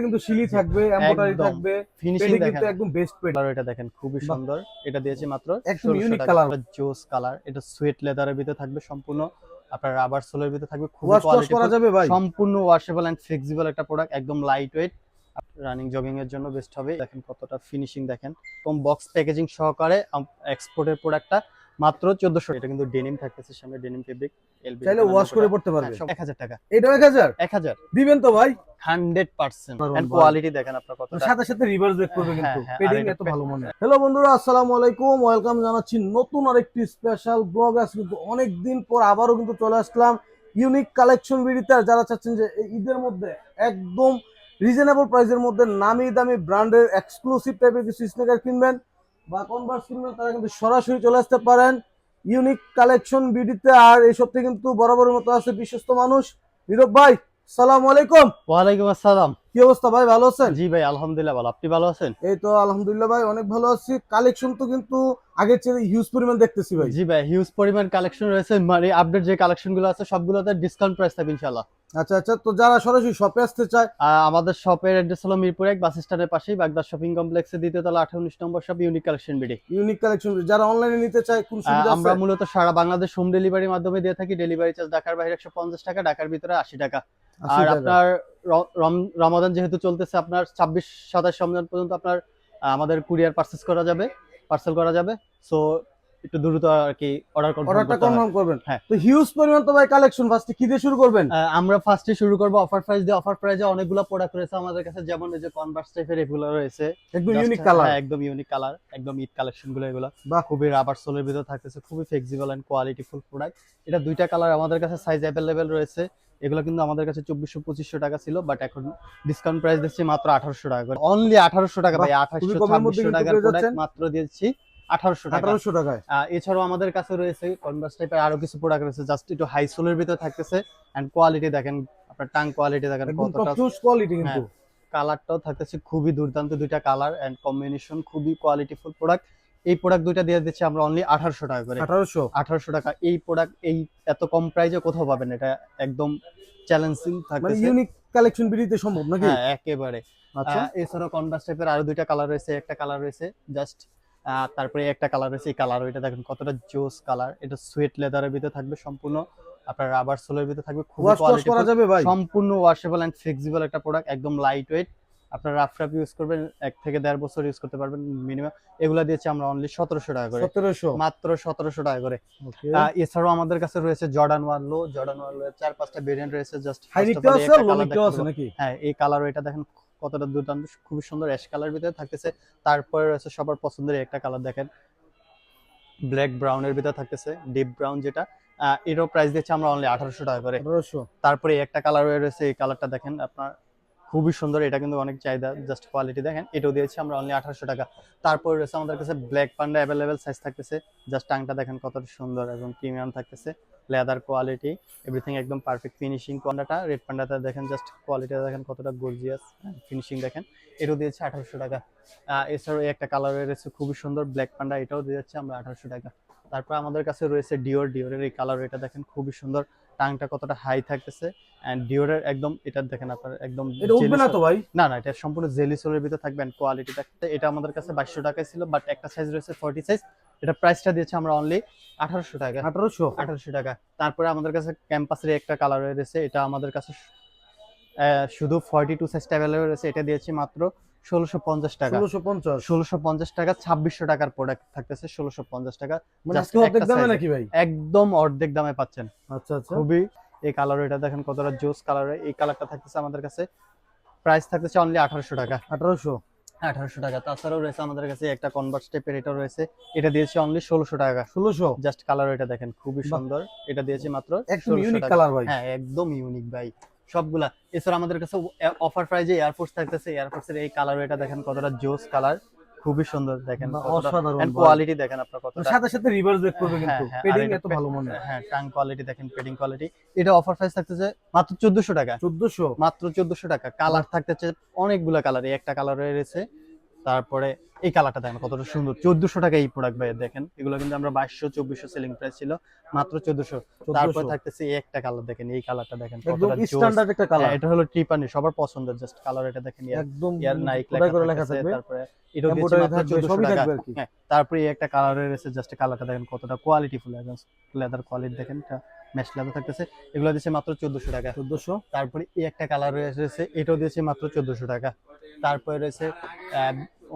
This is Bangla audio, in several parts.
কিন্তু শিলি থাকবে, এমব্রয়ডারি একদম থাকবে, ফিনিশিং পেডি দেখেন। কিন্তু একদম বেস্ট পেডি। কালার এটা দেখেন খুবই সুন্দর। এটা দিয়েছি মাত্র একদম ১৬০০ ইউনিক টাকা। কালার। জোস কালার। এটা সুয়েট লেদারের ভিতরে থাকবে সম্পূর্ণ। আপনার রাবার সোলের ভিতরে থাকবে, খুবই ওয়াশ টস করা কোয়ালিটিফুল, যাবে ভাই? সম্পূর্ণ ওয়াশেবল এন্ড ফ্লেক্সিবল একটা প্রোডাক্ট, একদম লাইট ওয়েট। রানিং জগিং এর জন্য বেস্ট হবে। দেখেন কতটা ফিনিশিং দেখেন, কম বক্স প্যাকেজিং সহকারে এক্সপোর্টের প্রোডাক্টটা মাত্র ১৪০০। এটা কিন্তু ডেনিম থাকতেছে, সামনে ডেনিম ফেব্রিক, এলবি চাইলে ওয়াশ করে পড়তে পারবে। ১০০০ টাকা। এটাও 1000 ১০০০ দিবেন তো ভাই? 100% পারবেন এন্ড ভাই। কোয়ালিটি দেখেন আপনার কতটা। সাথে সাথে রিভার্স ব্যাক করবে কিন্তু হ্যাঁ, আর পেডিং এটা এত ভালো মনে হয়। হ্যালো বন্ধুরা, আসসালামু আলাইকুম, ওয়েলকাম জানাচ্ছি নতুন আরেকটি স্পেশাল ব্লগ। আজ কিন্তু অনেক দিন পর আবারও কিন্তু চলে আসলাম ইউনিক কালেকশন ভিডিওতে। আর যারা চাচ্ছেন যে এই ঈদের মধ্যে একদম রিজনেবল প্রাইসের মধ্যে নামি দামি ব্র্যান্ডের এক্সক্লুসিভ টাইপের কিছু স্নিকার কিনবেন বা কনভার্স কিনবেন, তারা কিন্তু সরাসরি চলে আসতে পারেন ইউনিক কালেকশন ভিডিওতে। আর এই সপ্তাহে কিন্তু বরাবরের মতো আছে বিশ্বস্ত মানুষ নীরব ভাই। আসসালামু আলাইকুম। ওয়ালাইকুম আসসালাম। কি অবস্থা ভাই, ভালো আছেন? জি ভাই, আলহামদুলিল্লাহ ভালো। আপনি ভালো আছেন? এই তো আলহামদুলিল্লাহ ভাই, অনেক ভালো আছি। কালেকশন তো কিন্তু আগের চেয়ে হিউজ পরিমাণ দেখতেছি ভাই। জি ভাই, হিউজ পরিমাণ কালেকশন রয়েছে। মানে আপডেট যে কালেকশন গুলো আছে সবগুলোতে ডিসকাউন্ট প্রাইস থাকবে ইনশাআল্লাহ। আচ্ছা আচ্ছা, তো যারা সরাসরি শপে আসতে চায়? আমাদের শপের অ্যাড্রেস হলো মিরপুর ১ বাস স্ট্যান্ডের পাশেই, বাগদা শপিং কমপ্লেক্সের দ্বিতীয় তলা ১৮ নম্বর shop, unique collection BD. Unique collection যারা অনলাইনে নিতে চায় কোন সুবিধা আছে? আমরা মূলত সারা বাংলাদেশ হোম ডেলিভারির মাধ্যমে দিয়ে থাকি। ডেলিভারি চার্জ ঢাকার বাইরে ১৫০ টাকা, ঢাকার ভিতরে ৮০ টাকা। 80 আর টাকা। আপনার রমাদান যেহেতু চলতেছে, আপনার ২৬-২৭ রমজান পর্যন্ত আপনার আমাদের কুরিয়ার পার্সেল করা যাবে। সো একটু দ্রুত আর কি অর্ডারটা কনফার্ম করবেন। হ্যাঁ। তো হিউজ পরিমাণ তো ভাই কালেকশন, ফার্স্টে কি দিয়ে শুরু করবেন? আমরা ফার্স্টে শুরু করব অফার প্রাইস দিয়ে। অফার প্রাইসে অনেকগুলো প্রোডাক্ট রয়েছে আমাদের কাছে, যেমন এই যে কনভার্স টাইপের এগুলো রয়েছে, একদম Just, ইউনিক কালার। হ্যাঁ একদম ইউনিক কালার, একদম ঈদ কালেকশন গুলো এগুলো। বাহ। খুবই রাবার সোলের ভিতর থাকতেছে, খুবই ফ্লেক্সিবল এন্ড কোয়ালিটিফুল প্রোডাক্ট। এটা দুইটা কালার আমাদের কাছে, সাইজ অ্যাভেলেবেল রয়েছে। এগুলো কিন্তু আমাদের কাছে ২৪০০-২৫০০ টাকা ছিল, বাট এখন ডিসকাউন্ট প্রাইস দিচ্ছি মাত্র ১৮০০ টাকা করে। অনলি ১৮০০ টাকা ভাই। বাহ, খুবই কমের মধ্যে ২৮০০-২৬০০ কিন্তু টাকার পেয়ে প্রোডাক্ট যাচ্ছেন মাত্র দিচ্ছি ১৮০০ টাকা। 1800 টাকায়। এছাড়াও আমাদের কাছে রয়েছে কনভার্স টাইপের আরো কিছু প্রোডাক্ট রয়েছে, জাস্ট একটু হাই সোলের ভিতর থাকতেছে। এন্ড কোয়ালিটি দেখেন, আপনার টাং কোয়ালিটি দেখেন একদম টপ কতটা। নোচ কোয়ালিটি কিন্তু। হ্যাঁ, কালারটাও থাকতেছে খুবই দুর্দান্ত, দুইটা কালার এন্ড কম্বিনেশন খুবই কোয়ালিটিফুল প্রোডাক্ট। এই প্রোডাক্ট দুইটা দিয়ে দিচ্ছি আমরা অনলি ১৮০০ টাকা করে। 1800। ১৮০০ টাকা। এই প্রোডাক্ট এই এত কম প্রাইসে কোথাও পাবেন? এটা একদম চ্যালেঞ্জিং মানে থাকতেছে। ইউনিক কালেকশন ভিডিওতে সম্ভব নাকি? হ্যাঁ একেবারে। আচ্ছা। এছাড়াও কনভার্স টাইপের আরো দুইটা কালার রয়েছে, একটা কালার রয়েছে জাস্ট, তারপরে একটা কালার রয়েছে, এই কালার, এটা দেখেন কতটা জোস কালার। এটা সুয়েট লেদারের ভিতরে থাকবে সম্পূর্ণ, আপনার রাবার সোলের ভিতরে থাকবে, খুবই ওয়াশ টস করা কোয়ালিটিফুল, যাবে ভাই? সম্পূর্ণ ওয়াশেবল এন্ড ফ্লেক্সিবল একটা প্রোডাক্ট, একদম লাইট ওয়েট। আপনার রাফ ইউজ করবেন, ১ থেকে ১.৫ বছর ইউজ করতে পারবেন মিনিমাম। এগুলা দিয়েছি আমরা অনলি ১৭০০ টাকা করে। 1700। মাত্র ১৭০০ টাকা করে। ওকে। এছাড়াও আমাদের কাছে রয়েছে জর্ডান 1 লো। জর্ডান 1 লো এর ৪-৫টা ভেরিয়েন্ট রয়েছে। জাস্ট হাই ফার্স্ট অফ নিকটাও অল আছে, একটা লো কালার নিকটাও আছে দেখাবো। নাকি? হ্যাঁ, এই কালার, এটা দেখেন কতটা দুর্দান্ত, খুবই সুন্দর অ্যাশ কালার ভিতরে থাকতেছে। তারপরে রয়েছে সবার পছন্দের একটা কালার দেখেন, ব্ল্যাক ব্রাউনের ভিতরে থাকতেছে, ডিপ ব্রাউন যেটা। এরও প্রাইস দিচ্ছি আমরা অনলি ১৮০০ টাকা করে। 1800। তারপরে একটা কালার রয়েছে, এই কালারটা দেখেন আপনার খুবই সুন্দর, এটা কিন্তু অনেক চাহিদা। জাস্ট কোয়ালিটি দেখেন, এটাও দিয়েছি আমরা অনলি ১৮০০ টাকা। তারপরে রয়েছে আমাদের কাছে ব্ল্যাক পান্ডা, অ্যাভেলেবেল সাইজ থাকতেছে। জাস্ট টাংটা দেখেন কতটা সুন্দর এবং প্রিমিয়াম থাকতেছে, লেদার কোয়ালিটি এভরিথিং একদম পারফেক্ট ফিনিশিং। পান্ডাটা, রেড পান্ডাটা দেখেন, জাস্ট কোয়ালিটিটা দেখেন কতটা গর্জিয়াস, ফিনিশিং দেখেন। এটাও দিয়েছে ১৮০০ টাকা। এছাড়াও এই একটা কালার রয়েছে খুবই সুন্দর, ব্ল্যাক পান্ডা, এটাও দিয়েছে আমরা ১৮০০ টাকা। তারপর আমাদের কাছে রয়েছে ডিওরের এই কালার, এটা দেখেন খুবই সুন্দর, টাংটা কতটা হাই থাকতেছে। এন্ড ডিওরের একদম, এটা দেখেন আপনার একদম এটা উঠবে না তো ভাই? না না, এটা সম্পূর্ণ জেলি সোলের ভিতরে থাকবে এন্ড কোয়ালিটি থাকতে। এটা আমাদের কাছে ২২০০ টাকায় ছিল, বাট একটা সাইজ রয়েছে 40 সাইজ, এটা প্রাইসটা দিয়েছে আমরা অনলি ১৮০০ টাকা। 1800। ১৮০০ টাকা। তারপরে আমাদের কাছে ক্যাম্পাসের একটা কালার রয়েছে, এটা আমাদের কাছে শুধু 42 সাইজটা অ্যাভেলেবল রয়েছে, এটা দিয়েছি মাত্র ১৬৫০ টাকা। 1650। ১৬৫০ টাকা, ২৬০০ টাকার প্রোডাক্ট থাকতেছে ১৬৫০ টাকা। মানে জাস্ট আজকে অর্ধেক একটা দামে সাইজ, নাকি ভাই? একদম অর্ধেক দামে পাচ্ছেন। আচ্ছা আচ্ছা। খুবই এই কালার, এটা দেখেন কতটা জোস কালার। এই কালারটা থাকতেছে আমাদের কাছে, প্রাইস থাকতেছে অনলি ১৮০০ টাকা। 1800। ১৮০০ টাকা। তাছাড়াও রয়েছে আমাদের কাছে একটা কনভার্স টাইপের, এটা রয়েছে, এটা দিয়েছি অনলি ১৬০০ টাকা। 1600। জাস্ট কালার, এটা দেখেন খুবই বাহ। সুন্দর, এটা দিয়েছি মাত্র একদম ১৬০০ ইউনিক টাকা। কালার ভাই। হ্যাঁ একদম ইউনিক ভাই সবগুলা। এছাড়া আমাদের কাছে অফার প্রাইজে এয়ারফোর্স থাকতেছে। এয়ারফোর্সের এই কালার, এটা দেখেন কতটা জোস কালার, খুবই সুন্দর দেখেন বাহ, কতটা, অসাধারণ এন্ড ভাই। কোয়ালিটি দেখেন আপনার কতটা। সাথে সাথে রিভার্স ব্যাক করবে কিন্তু হ্যাঁ, আর পেডিং এটা এত ভালো মনে হয়। হ্যাঁ, টাং কোয়ালিটি দেখেন, পেডিং কোয়ালিটি। এটা অফার প্রাইস থাকতেছে মাত্র ১৪০০ টাকা। 1400। মাত্র ১৪০০ টাকা। কালার থাকতেছে অনেকগুলা কালার, এই একটা কালার রয়েছে, তারপরে এই কালারটা দেখেন কতটা সুন্দর, 1400 টাকা এই প্রোডাক্ট ভাই দেখেন। এগুলো কিন্তু আমরা 2200 2400 সেলিং প্রাইস ছিল, মাত্র 1400। তারপরে 1400 থাকতেছে এই একটা কালার দেখেন, এই কালারটা দেখেন একদম কতটা জোস। স্ট্যান্ডার্ড একটা কালার, এটা হলো ট্রিপানি, সবার পছন্দের জাস্ট কালার। এটা দেখেন একদম ইয়ার নাইক খোদাই করে লেখা থাকতেছে, থাকবে, তারপরে এটা দিয়েছে এমব্রয়ডারি মাত্র থাকবে, 1400 সবই টাকা। থাকবে আর কি। হ্যাঁ, তারপরে এই একটা কালার রয়েছে জাস্ট, কালারটা দেখেন কতটা কোয়ালিটি ফুল, একদম লেদার কোয়ালিটি দেখেন, এটা ম্যাশ লেদার থাকতেছে। এগুলো দিয়েছে মাত্র 1400 টাকা। 1400 তারপরে এই একটা কালার রয়েছে, এটাও দিয়েছে মাত্র 1400 টাকা। তারপরে রয়েছে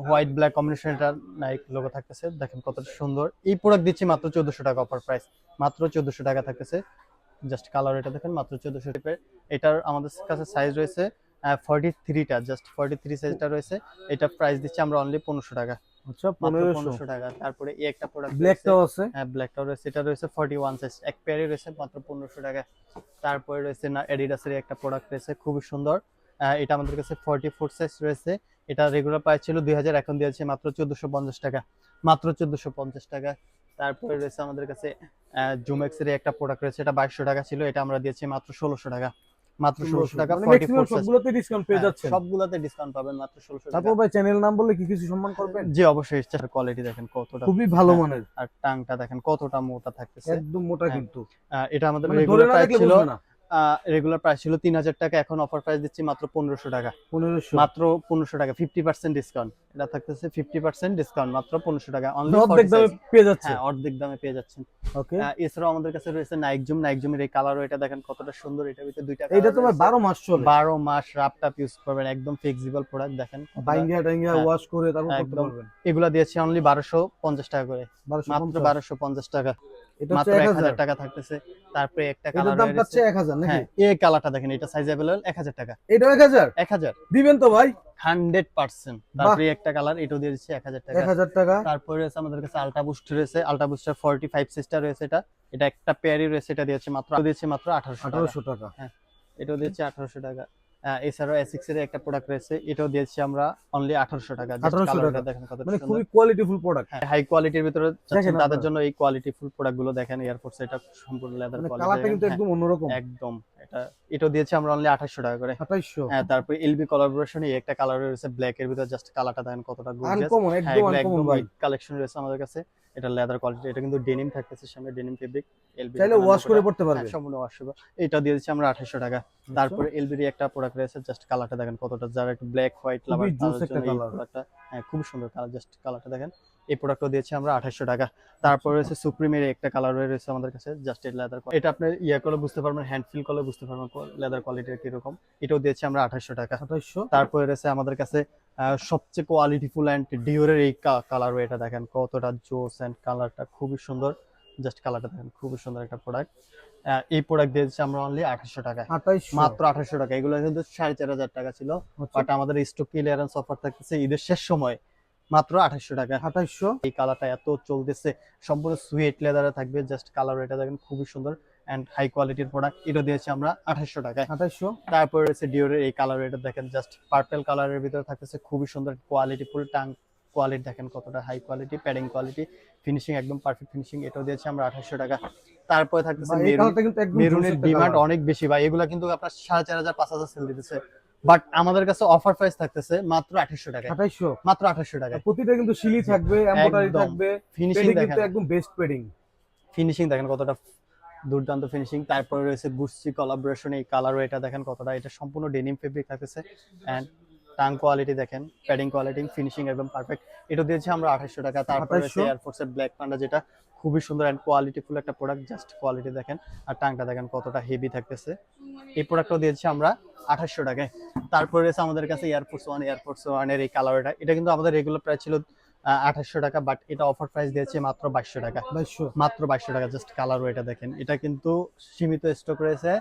হোয়াইট ব্ল্যাক কম্বিনেশন, এটা নাইক লোগো থাকতেছে, দেখেন কতটা সুন্দর। এই প্রোডাক্ট দিচ্ছি মাত্র 1400 টাকা, অফার প্রাইস মাত্র 1400 টাকা থাকতেছে। জাস্ট কালার এটা দেখেন মাত্র 1400 টাকা। এটার আমাদের কাছে সাইজ রয়েছে 43টা, জাস্ট 43 সাইজটা রয়েছে। এটা প্রাইস দিচ্ছি আমরা অনলি 1500 টাকা, আচ্ছা মাত্র 1500 1500 টাকা। তারপরে এই একটা প্রোডাক্ট ব্ল্যাকটাও আছে, হ্যাঁ ব্ল্যাকটাও রয়েছে, এটা রয়েছে 41 সাইজ, এক পেয়ারই রয়েছে মাত্র 1500 টাকা। তারপরে রয়েছে না এডিডাসের একটা প্রোডাক্ট রয়েছে খুবই সুন্দর, এটা আমাদের কাছে 44 সাইজ রয়েছে। এটা রেগুলার প্রাইস ছিল 2000, এখন দিয়েছে মাত্র 1450 টাকা, মাত্র 1450 টাকা। তারপরে রয়েছে আমাদের কাছে জুমেক্সের একটা প্রোডাক্ট রয়েছে, এটা 2200 টাকা ছিল, এটা আমরা দিয়েছি মাত্র 1600 টাকা, মাত্র 1600 টাকা। মানে 44 ম্যাক্সিমাম সাইজ, সবগুলোতে ডিসকাউন্ট পেয়ে যাচ্ছে। সবগুলোতে ডিসকাউন্ট পাবেন মাত্র 1600 টাকা। তারপর ভাই চ্যানেল নাম বললে কি কিছু সম্মান করবেন? জি অবশ্যই, কোয়ালিটি দেখেন কতটা খুবই ভালো মানের, আর টাংটা দেখেন কতটা মোটা থাকতেছে, একদম মোটা হ্যাঁ। কিন্তু এটা আমাদের মানে ধরে রেগুলার না প্রাইস দেখলে ছিল, বুঝবে না। রেগুলার প্রাইস ছিল 3000 টাকা, এখন অফার প্রাইস দিচ্ছি মাত্র 1500 টাকা, 1500 মাত্র 1500 টাকা, 50% ডিসকাউন্ট। এটা থাকতেছে 50% ডিসকাউন্ট, মাত্র 1500 টাকা অনলি, অর্ধেক দামে পেয়ে যাচ্ছে। হ্যাঁ অর্ধেক দামে পেয়ে যাচ্ছেন। ওকে, এছাড়াও আমাদের কাছে রয়েছে নাইক জুমের এই কালারও, এটা দেখেন কতটা সুন্দর। এটার ভিতরে দুইটা এটা তো ভাই 12 মাস চলে, 12 মাস রাপ টাপ ইউজ করবেন, একদম ফ্লেক্সিবল প্রোডাক্ট দেখেন। বাইঙ্গা টাইঙ্গা হ্যাঁ, ওয়াশ করে তারপর করতে একদম। পারবেন। এগুলা দিয়েছি অনলি 1250 টাকা করে, মাত্র 1250 1250 টাকা, এটা মাত্র হচ্ছে 1000 1000 টাকা থাকতেছে। তারপরে একটা এটার কালার দাম পাচ্ছে 1000 নাকি? হ্যাঁ এই কালারটা দেখেন, এটা সাইজ अवेलेबल 1000 টাকা, এটা 1000 1000 দিবেন তো ভাই? 100%। তারপরে একটা কালার, এটাও দিয়ে দিচ্ছি 1000 টাকা। 1000 টাকা। তারপরে রয়েছে আমাদের কাছে আলট্রা বুস্ট রয়েছে, আলট্রা বুস্টার 45 সিস্টার রয়েছে, এটা একটা পেয়ারই রয়েছে, এটা দিয়েছে মাত্র 1800 টাকা। টাকা। হ্যাঁ এটাও দিয়েছি 1800 টাকা। এছাড়াও এসিক্স এর একটা প্রোডাক্ট রয়েছে, এটাও দিয়েছি আমরা অনলি 1800 টাকা। 1800 টাকা। কালারটা দেখেন কত মানে সুন্দর, খুবই কোয়ালিটিফুল প্রোডাক্ট। হাই কোয়ালিটির ভিতরে চাচ্ছেন দেখেন তাদের আপনারা। জন্য এই কোয়ালিটি ফুল প্রোডাক্ট গুলো দেখেন। এয়ারফোর্স এটা সম্পূর্ণ লেদার মানে কোয়ালিটি, কালারটা কিন্তু একদম অন্যরকম। একদম। এটাও দিয়েছি আমরা অনলি 2800 টাকা করে। 2800 হ্যাঁ তারপরে এলবি কোলাবোরেশনে একটা কালার রয়েছে ব্ল্যাক এর ভিতরে, জাস্ট কালারটা দেখেন কতটা গর্জিয়াস, আনকমন, একদম আনকমন ভাই। কালেকশন রয়েছে আমাদের কাছে। এটা লেদার কোয়ালিটি, এটা কিন্তু ডেনিম থাকতেছে, সামনে ডেনিম ফেব্রিক, এলবি চাইলে ওয়াশ করে পড়তে পারবে। সম্পূর্ণ ওয়াশ হবে। এটা দিয়ে দিচ্ছি আমরা 2800 টাকা। তারপরে এলবির একটা প্রোডাক্ট রয়েছে, জাস্ট কালারটা দেখেন কতটা, যারা একটু ব্ল্যাক হোয়াইট লাভার খুবই জোস তাদের একটা জন্য এই কালার। প্রোডাক্টটা, হ্যাঁ খুব সুন্দর কালার, জাস্ট কালারটা দেখেন। এই প্রোডাক্টও দিয়েছি আমরা 2800 টাকা। তারপর রয়েছে সুপ্রিমের একটা কালার রয়েছে আমাদের কাছে, জাস্ট এই লেদার, এটা আপনি ইয়া করলে বুঝতে পারবেন, হ্যান্ড ফিল করলে বুঝতে পারবেন লেদার কোয়ালিটি কিরকম। এটাও দিয়েছি আমরা 2800 টাকা। 2800। তারপরে রয়েছে আমাদের কাছে সবচেয়ে কোয়ালিটিফুল অ্যান্ড ডিওরের এই কালার, এটা দেখেন কতটা জোস, অ্যান্ড কালারটা খুবই সুন্দর, জাস্ট কালারটা দেখেন খুবই সুন্দর একটা প্রোডাক্ট। এই প্রোডাক্ট দিয়েছি আমরা অনলি 2800 টাকা, 2800 মাত্র 2800 টাকা। এগুলো কিন্তু 4500 টাকা ছিল, বাট আমাদের স্টক ক্লিয়ারেন্স অফার থাকতেছে ঈদের শেষ সময়, মাত্র 2800 টাকা। 2800 এই কালারটা এত চলতেছে, সম্পূর্ণ সুইট লেদারে থাকবে, জাস্ট কালার এটা দেখেন খুবই সুন্দর এন্ড হাই কোয়ালিটির প্রোডাক্ট। এটা দিয়েছি আমরা 2800 টাকায়। 2800। তারপরে রয়েছে ডিওরের এই কালার, এটা দেখেন জাস্ট পার্পল কালারের ভিতরে থাকতেছে, খুবই সুন্দর কোয়ালিটি, ফুল টাং কোয়ালিটি দেখেন কতটা high quality, padding quality, finishing একদম পারফেক্ট ফিনিশিং। এটাও দিয়েছি আমরা 2800 টাকা। তারপরে থাকতেছে ভাই এই কালারটা কিন্তু একদম মেরুনের জোস একটা ডিমান্ড কালার। অনেক বেশি ভাই, এগুলা কিন্তু আপনার 4500 5000 সেল দিতেছে, বাট আমাদের কাছে অফার প্রাইস থাকতেছে মাত্র 2800 টাকা, 2800 মাত্র 2800 টাকা। প্রতিটা কিন্তু শিলি থাকবে, এমব্রয়ডারি একদম। থাকবে, ফিনিশিং পেডিং দেখেন, কিন্তু একদম বেস্ট পেডিং। ফিনিশিং দেখেন কতটা দুর্দান্ত ফিনিশিং। তারপরে রয়েছে গুচি কোলাবোরেশন এই কালার, এটা দেখেন কতটা, এটা সম্পূর্ণ ডেনিম ফেব্রিক থাকতেছে, এন্ড টাং কোয়ালিটি দেখেন, প্যাডিং কোয়ালিটি, ফিনিশিং একদম পারফেক্ট। এটা দিয়েছি আমরা 2800 টাকা। তারপরে রয়েছে 2800 এয়ারফোর্সের ব্ল্যাক পান্ডা, যেটা খুবই সুন্দর এন্ড কোয়ালিটিফুল একটা প্রোডাক্ট, জাস্ট কোয়ালিটি দেখেন, আর টাংটা দেখেন কতটা হেভি থাকতেছে। এই প্রোডাক্টটাও দিয়েছি আমরা 2800 টাকায়। তারপরে রয়েছে আমাদের কাছে এয়ারফোর্স ওয়ানের এই কালারটা, এটা কিন্তু আমাদের রেগুলার প্রাইস ছিল 2800 টাকা, বাট এটা অফার প্রাইস দিয়েছে মাত্র 2200 টাকা, 2200। মাত্র 2200 টাকা। জাস্ট কালার এটা দেখেন, এটা কিন্তু সীমিত স্টক রয়েছে,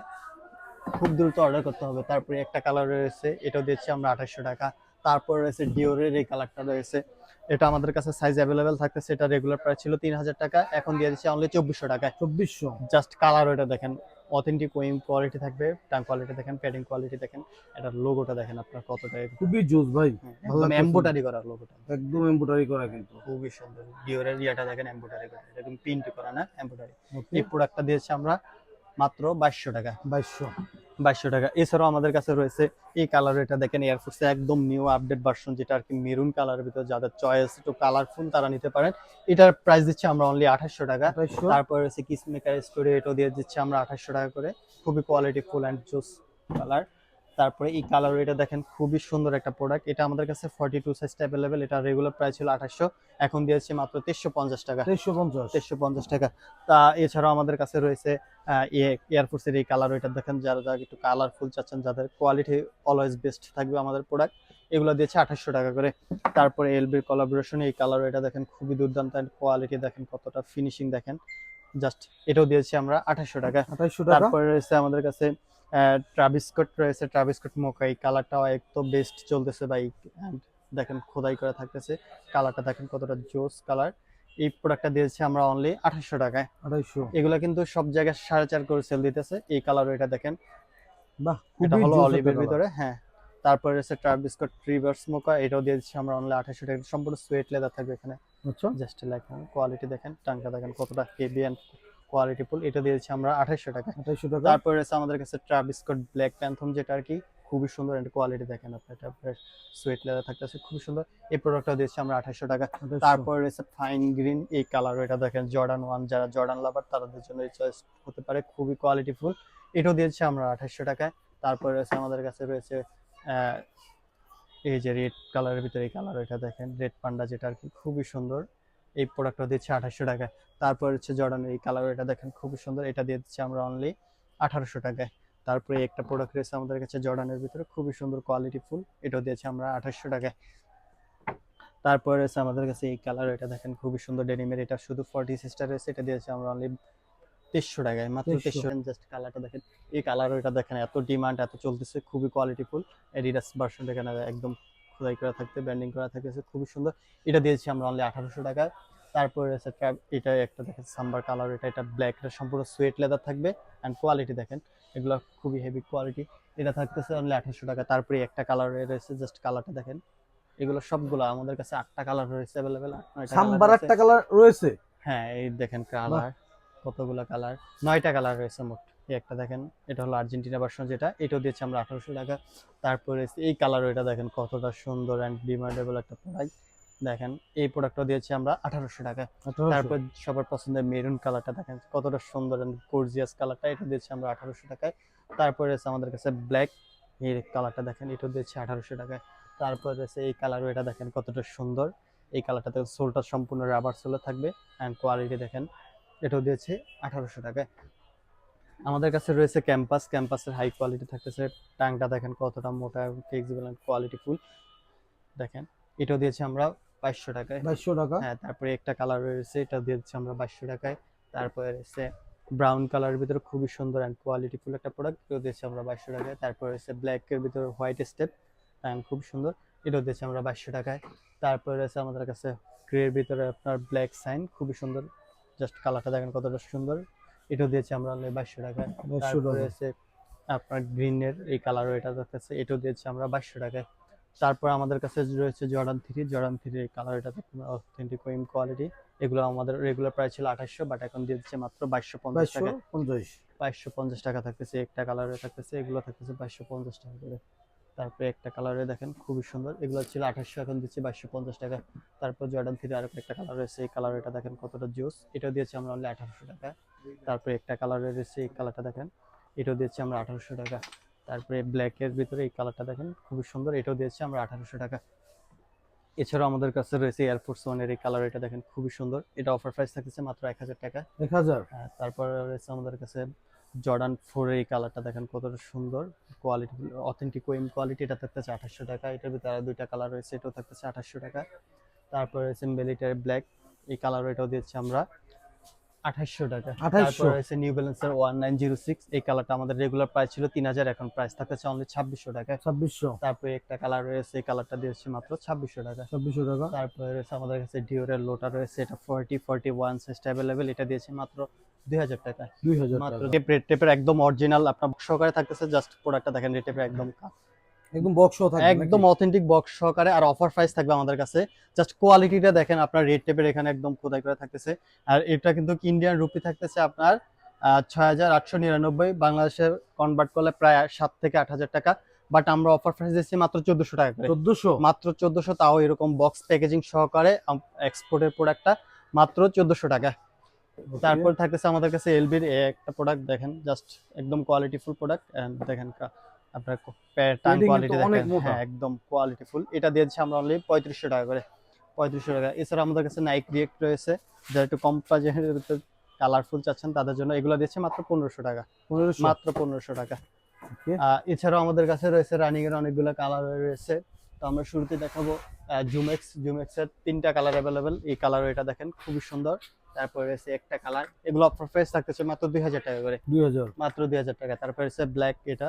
খুব দ্রুত অর্ডার করতে হবে। তারপরে একটা কালার রয়েছে, এটাও দিচ্ছি আমরা 2800 টাকা। তারপর রয়েছে ডিওরের এই কালারটা রয়েছে, এটা আমাদের কাছে সাইজ অ্যাভেলেবেল থাকতেছে, এটা রেগুলার প্রাইস ছিল 3000 টাকা, এখন দিয়ে দিচ্ছি অনলি 2400 টাকায়। 2400। জাস্ট কালার এটা দেখেন, অথেন্টিক ওয়েম কোয়ালিটি থাকবে, টাং কোয়ালিটি দেখেন, প্যাডিং কোয়ালিটি দেখেন, এটার লোগোটা দেখেন আপনার কতটা খুবই জোস ভাই, ভালো লাগছে। এমব্রয়ডারি করা লোগোটা, একদম এমব্রয়ডারি করা কিন্তু খুবই সুন্দর। ডিওরের ইয়াটা দেখেন এমব্রয়ডারি করা, এরকম প্রিন্ট করা না, এমব্রয়ডারি। Okay. এই প্রোডাক্টটা দিয়েছি আমরা মাত্র 2200 টাকা। 2200 2200 টাকা। এছাড়াও আমাদের কাছে রয়েছে এই কালার, এটা দেখেন এয়ারফোর্সে একদম নিউ আপডেট ভার্সন, যেটা আর কি মেরুন কালারের ভিতর, যাদের চয়েস একটু কালারফুল তারা নিতে পারেন। এটার প্রাইস দিচ্ছি আমরা অনলি 2800 টাকা। 2800 তারপরে রয়েছে কিস মেকার স্টোরি, এটাও দিয়ে দিচ্ছি আমরা 2800 টাকা করে। খুবই কোয়ালিটি ফুল অ্যান্ড জোস কালার। তারপরে এই কালার, এটা দেখেন খুবই সুন্দর একটা প্রোডাক্ট। এটা আমাদের কাছে 42 সাইজটা অ্যাভেলেবেল। এটা রেগুলার প্রাইস ছিল 2800, এখন দিয়েছি মাত্র 2350 টাকা। 2350 টাকা। তা এছাড়াও আমাদের কাছে রয়েছে এয়ারফোর্সের এই কালার, এটা দেখেন যারা যারা একটু কালারফুল চাচ্ছেন, যাদের কোয়ালিটি অলওয়েজ বেস্ট থাকবে আমাদের প্রোডাক্ট, এগুলো দিয়েছে 2800 টাকা করে। তারপরে এলবির কোলাবোরেশন এই কালার, এটা দেখেন খুবই দুর্দান্ত, কোয়ালিটি দেখেন কতটা ফিনিশিং দেখেন জাস্ট, এটাও দিয়েছি আমরা 2800 টাকা। 2800 টাকা। তারপরে রয়েছে আমাদের কাছে ট্রাভিস স্কট রয়েছে, ট্রাভিস স্কট মোকা, এই কালারটাও একদম বেস্ট চলতেছে ভাই। দেখেন খোদাই করা থাকতেছে, কালারটা দেখেন কতটা জোস কালার। এই প্রোডাক্টটা দিয়েছি আমরা অনলি 2800 টাকায়। 2800 এগুলা কিন্তু সব জায়গায় 4.5 করে সেল দিতেছে। এই কালার, এটা দেখেন, বাহ, এটা খুবই হলো জোস অলিভের একটা ভিতরে, হ্যাঁ। তারপরে রয়েছে ট্রাভিস স্কট রিভার্স মোকা, এটাও দিয়ে দিচ্ছি আমরা অনলি 2800 টাকা। সম্পূর্ণ সোয়েট লেদার থাকবে এখানে, আচ্ছা জাস্ট লেখা, কোয়ালিটি দেখেন, টাংটা দেখেন কতটা হেভি এন্ড কোয়ালিটি ফুল, এটা দিয়েছি আমরা 2800 টাকা। 2800 টাকা। তারপরে রয়েছে আমাদের কাছে ট্রাভিস স্কট ব্ল্যাক প্যান্থম, যেটা আর কি খুবই সুন্দর এন্ড কোয়ালিটি দেখেন আপনি, এটা সোয়েট লেদার থাকতেছে খুবই সুন্দর। এই প্রোডাক্টটা দিয়েছি আমরা 2800 টাকা। 2800 তারপরে রয়েছে ফাইন গ্রিন এই কালার, এটা দেখেন জর্ডান 1, যারা জর্ডান লাভার তাদের জন্য এই চয়েস হতে পারে, খুবই কোয়ালিটি ফুল, এটাও দিয়েছি আমরা 2800 টাকায়। তারপরে রয়েছে আমাদের কাছে রয়েছে এই যে রেড কালারের ভিতরে এই কালার, এটা দেখেন রেড পান্ডা, যেটা আর কি খুবই সুন্দর, এই প্রোডাক্টটা দিচ্ছে 2800 টাকায়। তারপর হচ্ছে জর্ডানের এই কালার, এটা দেখেন খুবই সুন্দর, এটা দিয়ে দিচ্ছি আমরা অনলি 1800 টাকায়। তারপরে একটা প্রোডাক্ট রয়েছে আমাদের কাছে জর্ডানের ভিতরে খুবই সুন্দর কোয়ালিটি ফুল, এটাও দিয়েছি আমরা 2800 টাকায়। তারপরে রয়েছে আমাদের কাছে এই কালার, এটা দেখেন খুবই সুন্দর ডেনিমের, এটা শুধু 40 সিস্টার রয়েছে, এটা দিয়েছি আমরা অনলি 2300 টাকায়, মাত্র 2300। জাস্ট কালারটা দেখেন, এই কালার, এটা দেখেন এত ডিমান্ড, এত চলতেছে, খুবই কোয়ালিটি ফুল। এডিডাস ভার্সন দেখেন একদম খোদাই করা থাকতে, ব্যান্ডিং করা থাকতেছে, খুবই সুন্দর, এটা দিয়েছি আমরা অনলি 1800 টাকায়। তারপরে রয়েছে এটা একটা দেখেন সাম্বার কালার, এটা ব্ল্যাক, এটা সম্পূর্ণ সোয়েট লেদার থাকবে অ্যান্ড কোয়ালিটি দেখেন এগুলো খুবই হেভি কোয়ালিটি, এটা থাকতেছে অনলি 1800 টাকা। তারপরে একটা কালার রয়েছে, জাস্ট কালারটা দেখেন, এগুলো সবগুলো আমাদের কাছে 8টা কালার রয়েছে अवेलेबल। সাম্বার 8টা কালার রয়েছে, হ্যাঁ এই দেখেন কালার, কতগুলো কালার, 9টা কালার রয়েছে মোট। এই একটা দেখেন, এটা হলো আর্জেন্টিনা ভার্সন, যেটা এটাও দিয়েছে আমরা 1800 টাকা। তারপরে এই কালার, এটা দেখেন কতটা সুন্দর অ্যান্ড ডিমান্ডেবল একটা প্রোডাক্ট, দেখেন এই প্রোডাক্টটা দিয়েছি আমরা 1800 টাকা। তারপর সবার পছন্দের মেরুন কালারটা দেখেন কতটা সুন্দর অ্যান্ড গর্জিয়াস কালারটা, এটা দিয়েছি আমরা 1800 টাকায়। তারপরে আছে আমাদের কাছে ব্ল্যাক এই কালারটা দেখেন, এটাও দিয়েছি 1800 টাকায়। তারপর আছে এই কালার, এটা দেখেন কতটা সুন্দর, এই কালারটাতে সোলটা সম্পূর্ণ রাবার সোলে থাকবে অ্যান্ড কোয়ালিটি দেখেন, এটাও দিয়েছে 1800 টাকায়। আমাদের কাছে রয়েছে ক্যাম্পাসের হাই কোয়ালিটি থাকতেছে, টাংটা দেখেন কতটা মোটা এবং ফ্লেক্সিবল এন্ড কোয়ালিটি ফুল, দেখেন এটাও দিয়েছি আমরা 2200 টাকায়। 2200 টাকা। হ্যাঁ, তারপরে একটা কালার রয়েছে, এটা দিয়েছি আমরা 2200 টাকায়। তারপরে রয়েছে ব্রাউন কালারের ভিতরে খুবই সুন্দর এন্ড কোয়ালিটি ফুল একটা প্রোডাক্ট, এটাও দিয়েছি আমরা 2200 টাকায়। তারপরে রয়েছে ব্ল্যাক এর ভিতরে হোয়াইট স্টেপ এন্ড খুব সুন্দর, এটাও দিয়েছি আমরা 2200 টাকায়। তারপরে রয়েছে আমাদের কাছে গ্রে এর ভিতরে আপনার ব্ল্যাক সাইন, খুবই সুন্দর, জাস্ট কালারটা দেখেন কতটা সুন্দর, এটাও দিয়েছি আমরা 2200 টাকায়। তারপরে রয়েছে আপনার গ্রিনের এই কালার, এটা দেখতেছে, এটাও দিয়েছি আমরা 2200 টাকায়। তারপর আমাদের কাছে রয়েছে জর্ডান 3 এই কালার, এটা অথেন্টিক ওয়েম কোয়ালিটি, এগুলো আমাদের রেগুলার প্রাইস ছিল 2800, বাট এখন দিয়ে দিচ্ছে মাত্র 2250 টাকা। 2250 টাকা থাকতেছে, একটা কালারে থাকতেছে, এগুলো থাকতেছে 2250 টাকা করে। তারপরে একটা কালারে দেখেন খুবই সুন্দর, এগুলো ছিল 2800, এখন দিচ্ছি 2250 টাকা। তারপর জর্ডান 3 আরো একটা কালার রয়েছে, এই কালার, এটা দেখেন কতটা জোস, এটা দিয়েছি আমরা অনলি 1800 টাকা। তারপরে একটা কালার রয়েছে, এই কালারটা দেখেন, এটাও দিয়েছি আমরা 1800 টাকা। তারপরে ব্ল্যাক এর ভিতরে এই কালারটা দেখেন খুবই সুন্দর, এটাও দিয়েছি আমরা 1800 টাকা। এছাড়াও আমাদের কাছে রয়েছে এয়ারফোর্স 1 এর এই কালার, এটা দেখেন খুবই সুন্দর, এটা অফার প্রাইস থাকতেছে মাত্র 1000 টাকা। 1000। তারপর রয়েছে আমাদের কাছে জর্ডান 4 এর এই কালারটা দেখেন কতটা সুন্দর, কোয়ালিটি অথেন্টিক ওয়েম কোয়ালিটি, এটা থাকতেছে 2800 টাকা। এটার ভিতরে আরো দুইটা কালার রয়েছে, এটাও থাকতেছে 2800 টাকা। তারপর রয়েছে মিলিটারি ব্ল্যাক এই কালার, এটাও দিচ্ছি আমরা 2800 টাকা। তারপর রয়েছে নিউ ব্যালেন্সের 1906 এই কালারটা আমাদের রেগুলার প্রাইস ছিল 3000, এখন প্রাইস থাকতেছে অনলি 2600 টাকা। 2600। তারপরে একটা কালার রয়েছে, এই কালারটা দিয়েছি মাত্র 2600 টাকা। 2600 টাকা। তারপরে রয়েছে আমাদের কাছে ডিওরের লোটা রয়েছে, এটা 41 সাইজটা अवेलेबल, এটা দিয়েছি মাত্র 2000 টাকা। 2000 মাত্র টাকা। রেড টেপের একদম অরিজিনাল আপনার বক্স সহকারে থাকতেছে, জাস্ট প্রোডাক্টটা দেখেন, রেড টেপের একদম বক্সও থাকবে, একদম অথেন্টিক বক্স সহকারে, আর অফার প্রাইস থাকবে আমাদের কাছে। জাস্ট কোয়ালিটিটা দেখেন, আপনার রেড টেপের এখানে একদম খোদাই করে থাকতেছে, আর এটা কিন্তু ইন্ডিয়ান রুপি থাকতেছে আপনার 6899, বাংলাদেশের কনভার্ট করলে প্রায় 7 থেকে 8 হাজার টাকা। বাট আমরা অফার প্রাইস দিচ্ছি মাত্র 1400 টাকা করে, 1400 মাত্র 1400, তাও এরকম বক্স প্যাকেজিং সহকারে এক্সপোর্টের প্রোডাক্টটা মাত্র 1400 টাকা। তারপর থাকতেছে আমাদের কাছে এলবির একটা প্রোডাক্ট দেখেন, জাস্ট একদম কোয়ালিটিফুল প্রোডাক্ট। এন্ড দেখেন আপনার প্যাটার্ন Shading কোয়ালিটি কিন্তু অনেক দেখেন, মোটা। হ্যাঁ একদম কোয়ালিটিফুল। এটা দিয়েছি আমরা অনলি 3500 টাকা করে, 3500 টাকা। এছাড়া আমাদের কাছে নাইক রিয়েক্ট রয়েছে, যারা একটু কম বাজেটের কালারফুল চাচ্ছেন তাদের জন্য, এগুলো দিচ্ছে মাত্র 1500 টাকা, 1500 মাত্র 1500 টাকা। Okay. এছাড়াও আমাদের কাছে রয়েছে রানিং এর অনেকগুলো কালার রয়েছে। তো আমরা শুরুতে দেখাবো জুমেক্স এর 3টা কালার অ্যাভেলেবেল। এই কালার এটা দেখেন খুবই সুন্দর। তারপরে রয়েছে একটা কালার, এগুলো অফার প্রাইস থাকতেছে মাত্র 2000 টাকা করে, 2000 মাত্র 2000 টাকা। তারপরে রয়েছে ব্ল্যাক, এটা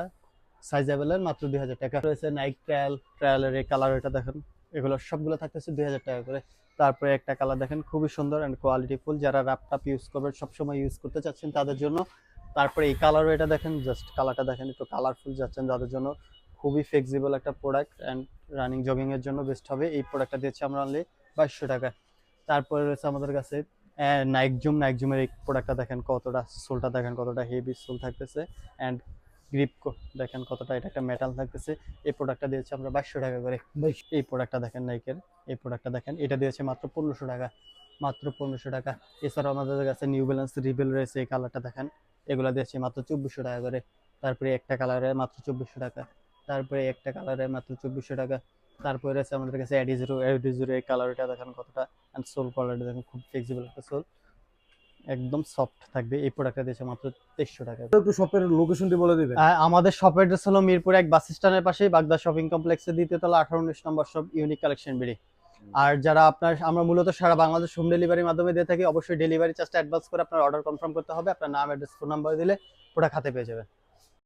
সাইজ অ্যাভেলেবল, মাত্র 2000 টাকা। রয়েছে নাইক ট্রায়ালের এই কালার এটা দেখেন, এগুলো সবগুলো থাকতেছে 2000 টাকা করে। তারপরে একটা কালার দেখেন খুবই সুন্দর এন্ড কোয়ালিটিফুল, যারা র্যাপটপ ইউজ করবেন, সবসময় ইউজ করতে চাচ্ছেন তাদের জন্য। তারপরে এই কালার এটা দেখেন, জাস্ট কালারটা দেখেন, একটু কালারফুল যাচ্ছেন যাদের জন্য, খুবই ফ্লেক্সিবল একটা প্রোডাক্ট এন্ড রানিং জগিং এর জন্য বেস্ট হবে। এই প্রোডাক্টটা দিচ্ছি আমরা অনলি 2200 টাকা। তারপরে রয়েছে আমাদের কাছে নাইকজুমের এই প্রোডাক্টটা দেখেন, কতটা সোলটা দেখেন, কতটা হেভি সোল থাকতেছে এন্ড গ্রিপ দেখেন কতটা, এটা একটা মেটাল থাকতেছে। এই প্রোডাক্টটা দিয়েছি আমরা 2200 টাকা করে। এই প্রোডাক্টটা দেখেন নাইকের, এই প্রোডাক্টটা দেখেন, এটা দিয়েছে মাত্র 1500 টাকা, মাত্র 1500 টাকা। এছাড়াও আমাদের কাছে নিউ ব্যালেন্স রিবেল রয়েছে, এই কালারটা দেখেন, এগুলা দিয়েছি মাত্র 2400 টাকা করে। তারপরে একটা কালারে মাত্র 2400 টাকা, তারপরে একটা কালারে মাত্র 2400 টাকা। তারপরে আছে আমাদের কাছে এডিজিরো এই কালারটা দেখেন কতটা, এন্ড সোল কোয়ালিটি দেখেন, খুব ফ্লেক্সিবল একটা সোল, একদম সফট থাকবে। এই প্রোডাক্টটা দিয়েছে মাত্র 2300 টাকা। একটু শপের লোকেশনটি বলে দিবেন। আমাদের শপ অ্যাড্রেস হলো মিরপুর 1 বাস স্ট্যান্ডের পাশেই, বাগদা শপিং কমপ্লেক্সের দ্বিতীয় তলা, 18-19 নম্বর শপ, ইউনিক কালেকশন বিডি। আর যারা আমরা মূলত সারা বাংলাদেশ হোম ডেলিভারির মাধ্যমে দিয়ে থাকি, অবশ্যই ডেলিভারি চার্জটা অ্যাডভান্স করে আপনার অর্ডার কনফার্ম করতে হবে। আপনার নাম, অ্যাড্রেস, ফোন নাম্বার দিলে প্রোডাক্ট হাতে পেয়ে যাবেন।